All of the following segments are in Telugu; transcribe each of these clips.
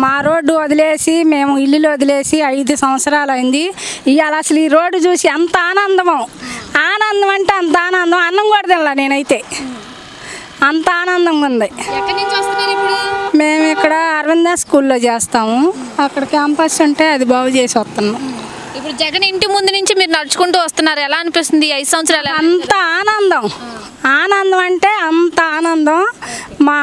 మా రోడ్డు వదిలేసి మేము ఇల్లులు వదిలేసి 5 సంవత్సరాలు అయింది. ఇవాళ అసలు ఈ రోడ్డు చూసి ఎంత ఆనందం అంటే అంత ఆనందం. అన్నం కూడా తినలా నేనైతే, అంత ఆనందంగా ఉంది. ఎక్కడి నుంచి వస్తున్నారు ఇప్పుడు? మేము ఇక్కడ అరవింద స్కూల్లో చేస్తాము. అక్కడ క్యాంపస్ ఉంటే అది బాగు చేసి వస్తున్నాం. ఇప్పుడు జగన్ ఇంటి ముందు నుంచి మీరు నడుచుకుంటూ వస్తున్నారు, ఎలా అనిపిస్తుంది 5 సంవత్సరాలు? అంత ఆనందం అంటే అంత ఆనందం. మా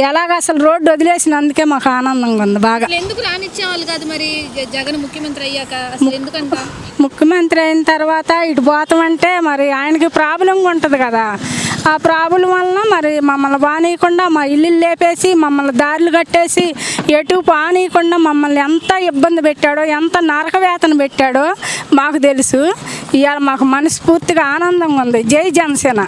ఎలాగ అసలు రోడ్డు వదిలేసినందుకే మాకు ఆనందంగా ఉంది బాగా. ఎందుకు రానిచ్చేవాళ్ళు కాదు మరి జగన్ ముఖ్యమంత్రి అయ్యాక? అసలు ఎందుకంట? ముఖ్యమంత్రి అయిన తర్వాత ఇటు పోతామంటే మరి ఆయనకి ప్రాబ్లంగా ఉంటుంది కదా. ఆ ప్రాబ్లం వలన మరి మమ్మల్ని బానీయకుండా మా ఇల్లు లేపేసి మమ్మల్ని దారులు కట్టేసి ఎటు పానీయకుండా మమ్మల్ని ఎంత ఇబ్బంది పెట్టాడో, ఎంత నరకవేతన పెట్టాడో మాకు తెలుసు. ఇవాళ మాకు మనస్ఫూర్తిగా ఆనందంగా ఉంది. జై జనసేన.